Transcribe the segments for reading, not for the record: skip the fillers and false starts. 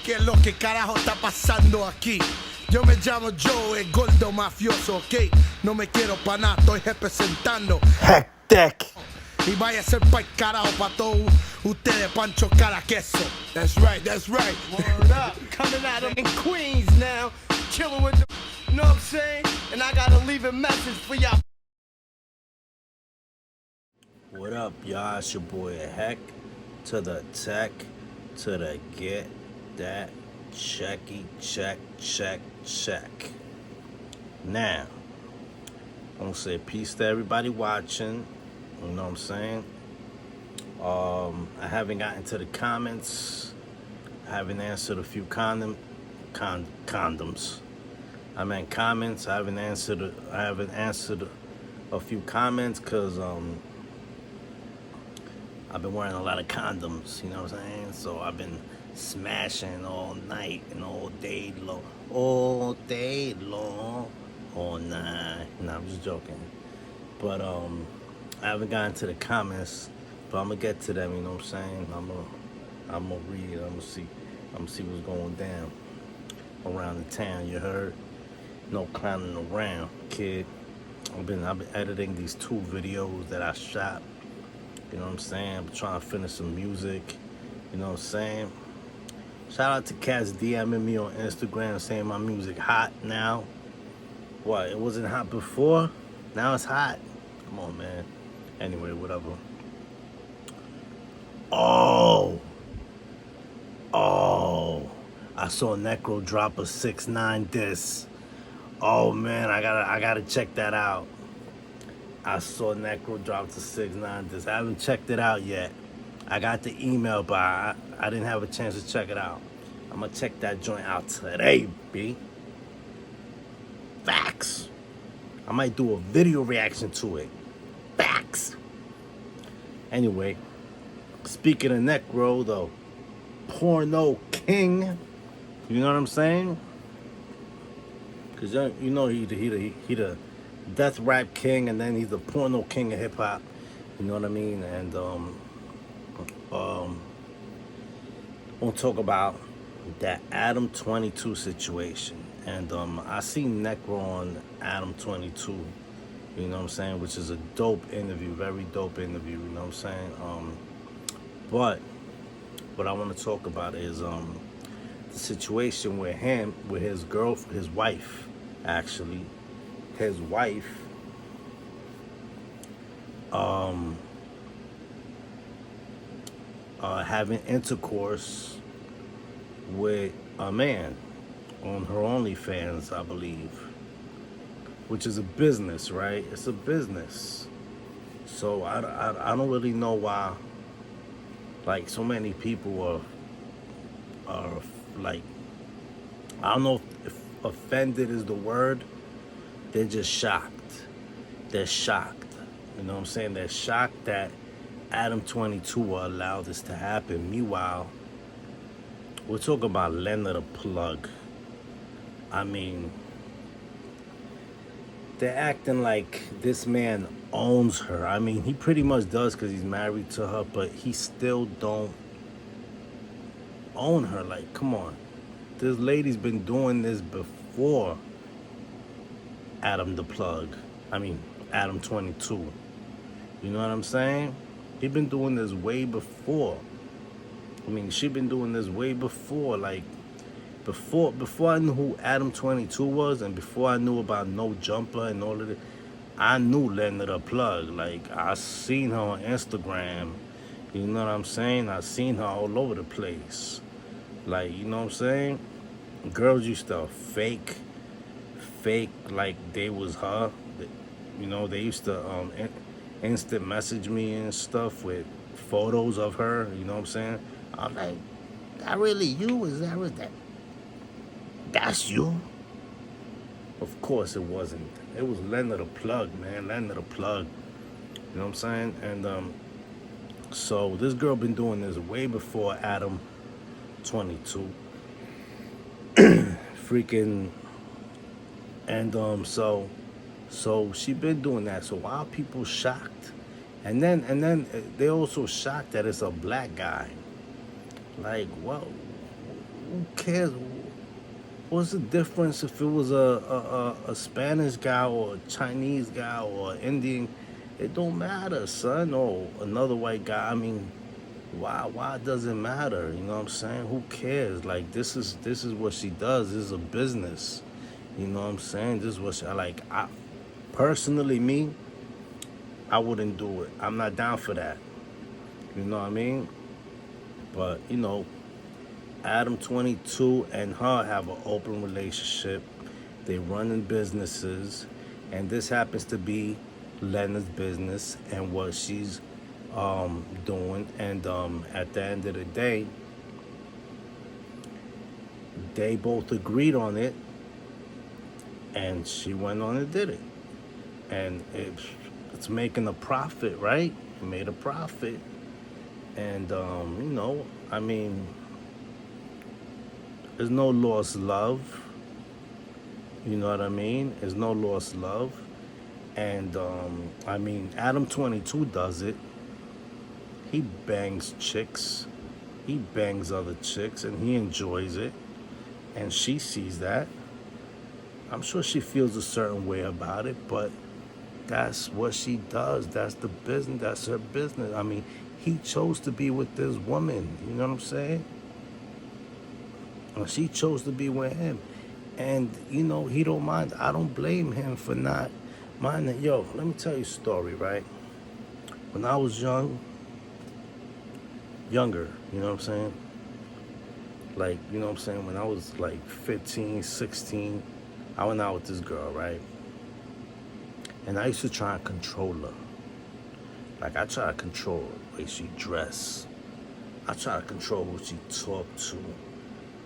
¿Qué es lo que carajo está pasando aquí? Yo me llamo Joe, el gordo mafioso, ok. No me quiero pa' nada, estoy representando Hectic. y vaya a ser pa'l carajo pa' todos ustedes, Pancho Cara Queso. That's right, that's right. Word up. Coming out of in Queens now. Chilling with the, you know what I'm saying? And I gotta leave a message for y'all. What up, y'all? It's your boy Heck. To the tech, to the get that checky check. Now, I'm gonna say peace to everybody watching. You know what I'm saying? I haven't gotten to the comments. I haven't answered a few condoms. I meant comments. I haven't answered a few comments because I've been wearing a lot of condoms, you know what I'm saying? So I've been smashing all night and all day long, all night. No, I'm just joking. But I haven't gotten to the comments, but I'm gonna get to them, you know what I'm saying? I'm gonna read, I'm gonna see what's going down around the town, you heard? No clowning around, kid. I've been editing these 2 videos that I shot. You know what I'm saying? I'm trying to finish some music. You know what I'm saying? Shout out to cats DMing me on Instagram saying my music hot now. What? It wasn't hot before? Now it's hot. Come on, man. Anyway, whatever. Oh. I saw Necro drop a 6ix9ine diss. Oh man, I gotta check that out. I saw Necro drop the 6ix9ine diss. I haven't checked it out yet. I got the email, but I didn't have a chance to check it out. I'm gonna check that joint out today, B. Facts. I might do a video reaction to it. Facts. Anyway, speaking of Necro, the porno king, you know what I'm saying? Cause you know he the death rap king, and then he's the porno king of hip hop. You know what I mean? And we'll talk about that Adam22 situation. And I seen Necro on Adam22. You know what I'm saying? Which is a dope interview, very dope interview. You know what I'm saying? But what I want to talk about is the situation with him, with his wife, actually. His wife having intercourse with a man on her OnlyFans, I believe, which is a business, right? It's a business. So I don't really know why, like, so many people are like, I don't know if offended is the word. They're just shocked. They're shocked. You know what I'm saying? They're shocked that Adam22 will allow this to happen. Meanwhile, we're talking about Lena the plug. I mean, they're acting like this man owns her. I mean, he pretty much does because he's married to her, but he still don't own her. Like, come on. This lady's been doing this before Adam22. You know what I'm saying? He been doing this way before. I mean, she been doing this way before. Like, before I knew who Adam22 was, and before I knew about No Jumper and all of it, I knew Lena the plug. Like, I seen her on Instagram. You know what I'm saying? I seen her all over the place. Like, you know what I'm saying? Girls used to fake like they was her. You know, they used to instant message me and stuff with photos of her. You know what I'm saying? I'm like, that really you? Is that what that's you? Of course it wasn't. It was Lena the plug, man. Lena the plug. You know what I'm saying? And so this girl been doing this way before Adam22. Freaking. And so she been doing that. So why are people shocked? And then they also shocked that it's a black guy. Like, whoa, who cares? What's the difference if it was a Spanish guy or a Chinese guy or an Indian? It don't matter, son. Or another white guy. I mean, why does it matter? You know what I'm saying? Who cares? Like this is what she does. This is a business. You know what I'm saying? This is what she like. I personally, me, I wouldn't do it. I'm not down for that. You know what I mean? But you know, Adam22 and her have an open relationship. They running businesses, and this happens to be Lena's business and what she's doing. And at the end of the day, they both agreed on it, and she went on and did it. And it's making a profit, right? It made a profit. And you know, I mean, there's no lost love. You know what I mean? There's no lost love. And I mean, Adam22 does it. He bangs chicks. He bangs other chicks, and he enjoys it. And she sees that. I'm sure she feels a certain way about it, but that's what she does. That's the business. That's her business. I mean, he chose to be with this woman. You know what I'm saying? And she chose to be with him. And, you know, he don't mind. I don't blame him for not minding. Yo, let me tell you a story, right? When I was younger, you know what I'm saying? Like, you know what I'm saying? When I was like 15, 16, I went out with this girl, right? And I used to try and control her. Like, I try to control the way she dressed. I try to control who she talked to.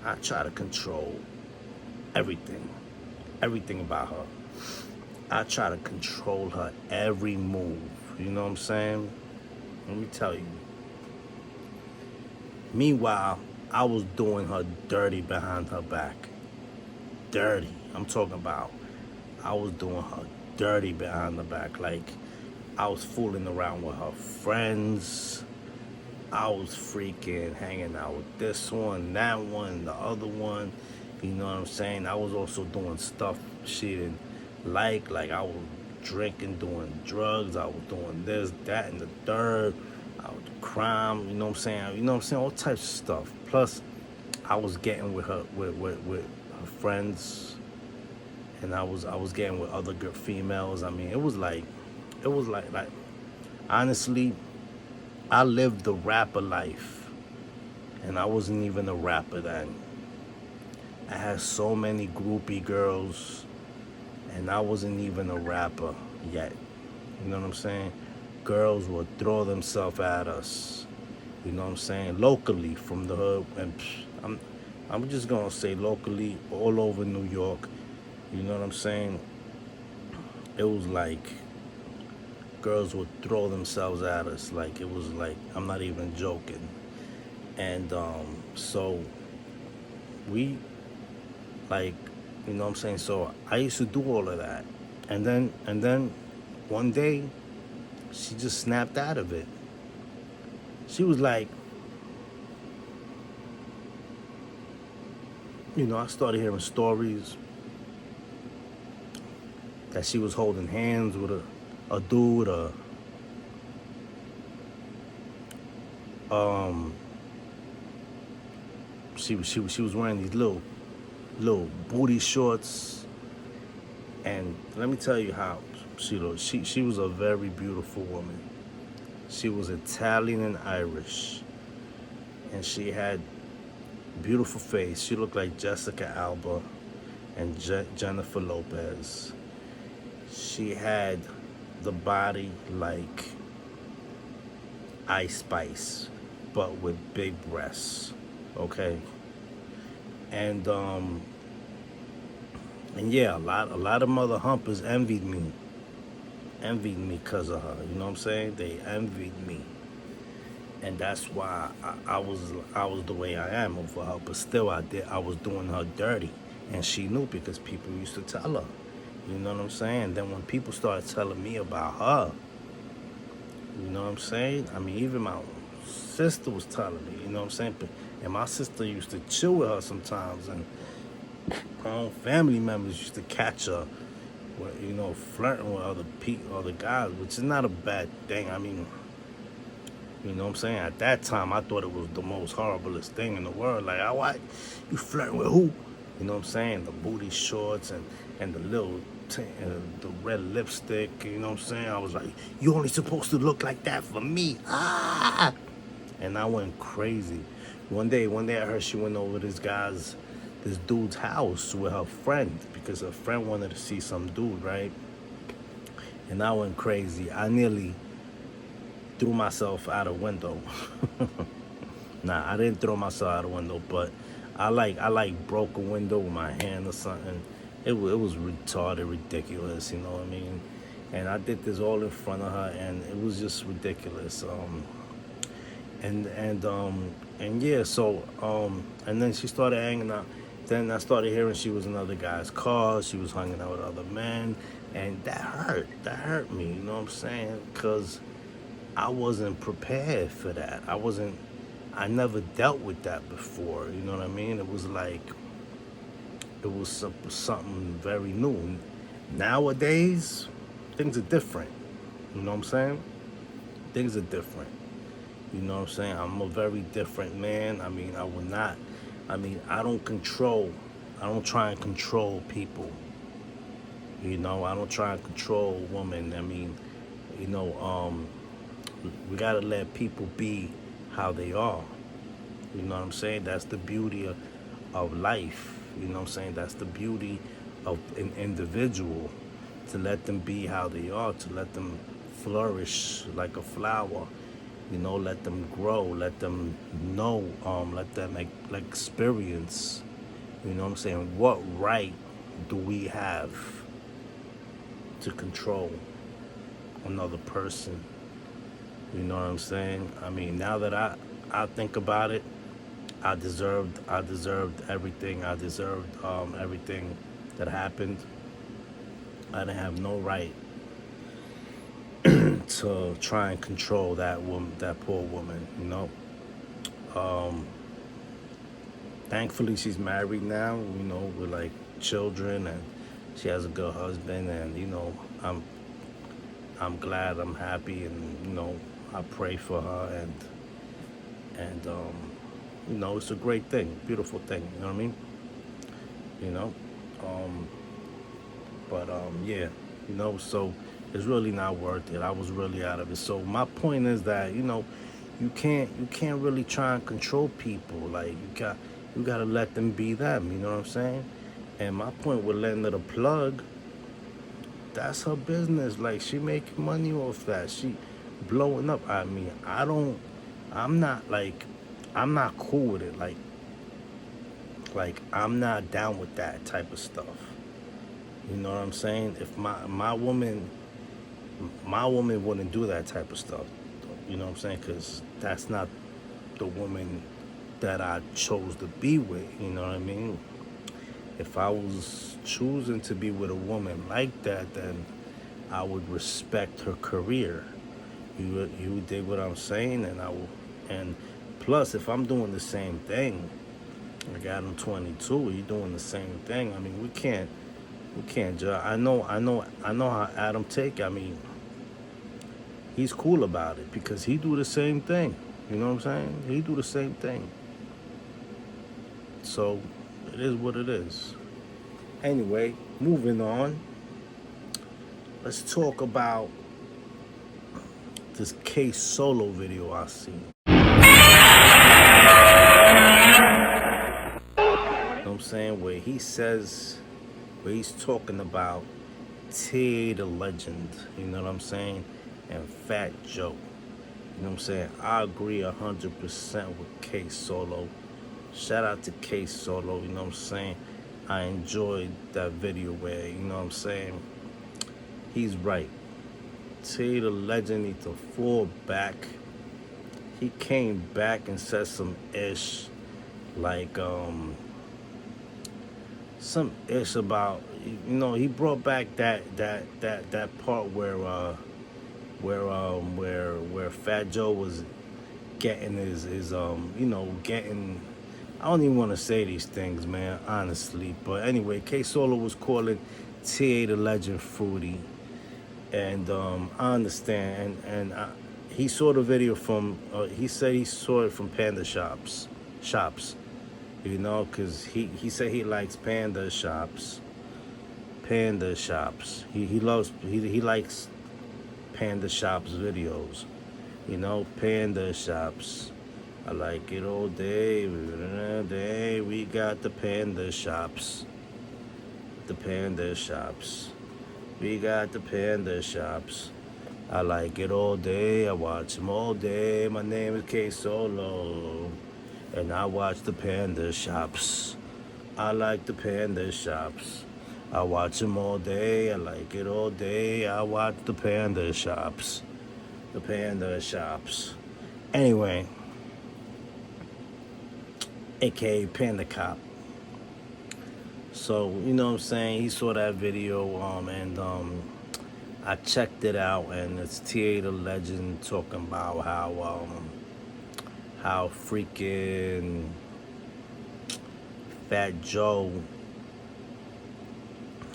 I try to control everything about her. I try to control her every move. You know what I'm saying? Let me tell you. Meanwhile, I was doing her dirty behind her back. Dirty. I'm talking about I was doing her dirty behind her back. Like, I was fooling around with her friends. I was freaking hanging out with this one, that one, the other one. You know what I'm saying? I was also doing stuff she didn't like I was drinking, doing drugs. I was doing this, that, and the third. I was crime. You know what I'm saying? You know what I'm saying? All types of stuff. Plus, I was getting with her with her friends, and I was getting with other good females. I mean, it was like honestly, I lived the rapper life, and I wasn't even a rapper then. I had so many groupie girls, and I wasn't even a rapper yet. You know what I'm saying? Girls would throw themselves at us. You know what I'm saying? Locally, from the hood, and I'm just gonna say locally, all over New York. You know what I'm saying? It was like girls would throw themselves at us. Like, it was like, I'm not even joking. And so we, like, you know what I'm saying? So I used to do all of that. And then one day, she just snapped out of it. She was like, you know, I started hearing stories that she was holding hands with a dude, she was wearing these little booty shorts. And let me tell you how she was a very beautiful woman. She was Italian and Irish, and she had beautiful face. She looked like Jessica Alba and Jennifer Lopez. She had the body like Ice Spice, but with big breasts. Okay. And yeah, a lot of mother humpers envied me because of her. You know what I'm saying? They envied me, and that's why I was the way I am over her. But still, I was doing her dirty, and she knew because people used to tell her. You know what I'm saying? Then when people started telling me about her, you know what I'm saying? I mean, even my sister was telling me. You know what I'm saying? But And my sister used to chill with her sometimes, and her own family members used to catch her, flirting with other guys, which is not a bad thing. I mean, you know what I'm saying? At that time, I thought it was the most horriblest thing in the world. Like, what? You flirting with who? You know what I'm saying? The booty shorts and the little the red lipstick. You know what I'm saying? I was like, you only supposed to look like that for me. Ah! And I went crazy. One day I heard she went over this dude's house with her friend because her friend wanted to see some dude, right? And I went crazy. I nearly threw myself out a window. Nah, I didn't throw myself out a window, but I broke a window with my hand or something. It was retarded, ridiculous, you know what I mean? And I did this all in front of her, and it was just ridiculous. And then she started hanging out. Then I started hearing she was in other guys' cars. She was hanging out with other men, and that hurt me. You know what I'm saying? Because I wasn't prepared for that. I never dealt with that before. You know what I mean? It was like it was something very new. Nowadays, things are different. You know what I'm saying? Things are different. You know what I'm saying? I'm a very different man. I mean, I don't try and control people. You know, I don't try and control women. I mean, we gotta let people be how they are. You know what I'm saying? That's the beauty of life. You know what I'm saying? That's the beauty of an individual. To let them be how they are, to let them flourish like a flower. You know, let them grow, let them know, let them like experience. You know what I'm saying? What right do we have to control another person? You know what I'm saying? I mean, now that I think about it, I deserved everything. I deserved everything that happened. I didn't have no right to try and control that woman, that poor woman, you know. Thankfully, she's married now, you know, with like children, and she has a good husband, and you know, I'm glad, I'm happy, and you know, I pray for her, and you know, it's a great thing, beautiful thing, you know what I mean? You know, yeah, you know, so it's really not worth it. I was really out of it. So my point is that, you know, you can't really try and control people. Like you gotta let them be them, you know what I'm saying? And my point with Lena the plug, that's her business. Like, she making money off that. She blowing up. I mean, I'm not cool with it. Like I'm not down with that type of stuff. You know what I'm saying? If my woman wouldn't do that type of stuff. You know what I'm saying? Because that's not the woman that I chose to be with. You know what I mean? If I was choosing to be with a woman like that, then I would respect her career. You dig what I'm saying? And plus, if I'm doing the same thing, like Adam22, he doing the same thing. I mean, we can't judge. I know how Adam take. I mean, he's cool about it because he do the same thing. You know what I'm saying? He do the same thing. So it is what it is. Anyway, moving on. Let's talk about this K Solo video I seen. You know what I'm saying? Where he's talking about T the Legend, you know what I'm saying? And Fat Joe. You know what I'm saying? I agree 100% with K Solo. Shout out to K Solo, you know what I'm saying? I enjoyed that video where, you know what I'm saying? He's right. T the Legend needs to fall back. He came back and said some ish, like some ish about, you know, he brought back that part where Fat Joe was getting his you know, getting I don't even want to say these things, man, honestly. But anyway, K Solo was calling TA the Legend fruity. And I understand. And he saw the video from, he said he saw it from Panda shops. You know, because he said he likes Panda shops. Panda shops. He likes Panda shops videos. You know, Panda shops. I like it all day. We got the Panda shops. The Panda shops. We got the Panda shops. I like it all day. I watch them all day. My name is K Solo. And I watch the Panda shops. I like the Panda shops. I watch them all day. I like it all day. I watch the Panda shops. The Panda shops. Anyway, aka Panda Cop. So, you know what I'm saying? He saw that video, and I checked it out, and it's TA the Legend talking about how freaking Fat Joe,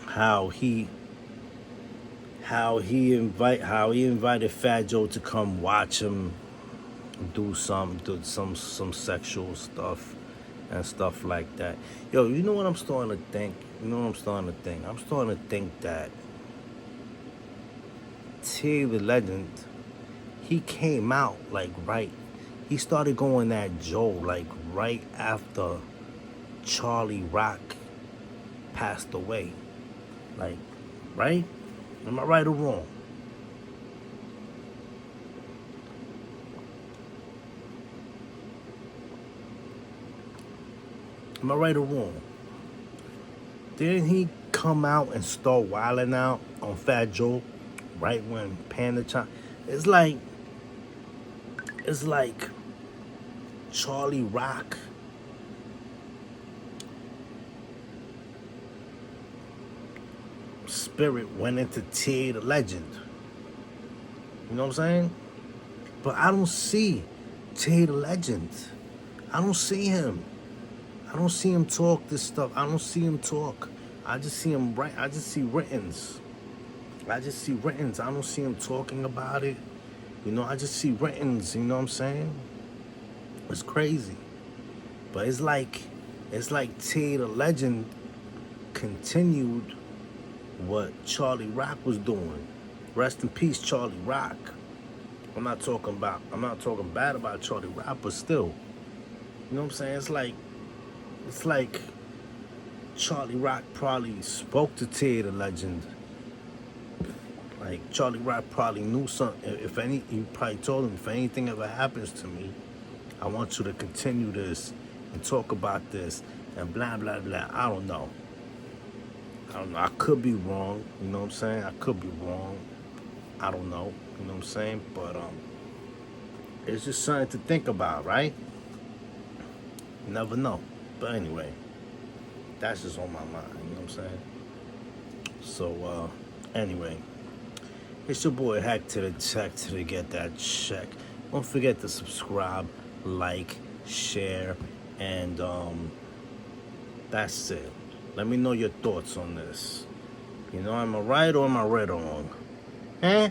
how he invited Fat Joe to come watch him do some sexual stuff and stuff like that. Yo, you know what I'm starting to think? I'm starting to think that T the Legend, he came out like he started going at Joe like right after Charlie Rock passed away. Like, right? Am I right or wrong? Am I right or wrong? Didn't he come out and start wilding out on Fat Joe right when Panda Child? It's like Charlie Rock spirit went into TA the Legend. You know what I'm saying? But I don't see TA the Legend. I don't see him. I don't see him talk this stuff. I don't see him talk. I just see him write. I just see writtens. I don't see him talking about it. You know, I just see writtens. You know what I'm saying? It's crazy. But it's like TA the Legend continued what Charlie Rock was doing. Rest in peace, Charlie Rock. I'm not talking bad about Charlie Rock, but still. You know what I'm saying? It's like Charlie Rock probably spoke to TA the Legend. Like Charlie Rock probably knew something. He probably told him, if anything ever happens to me, I want you to continue this and talk about this and blah blah blah. I don't know. I could be wrong. You know what I'm saying? I could be wrong. I don't know. You know what I'm saying? But it's just something to think about, right? You never know. But anyway, that's just on my mind. You know what I'm saying? So anyway, it's your boy Hack to the Tech to get that check. Don't forget to subscribe, like, share, and that's it. Let me know your thoughts on this. You know, am I right or am I right or wrong? Eh?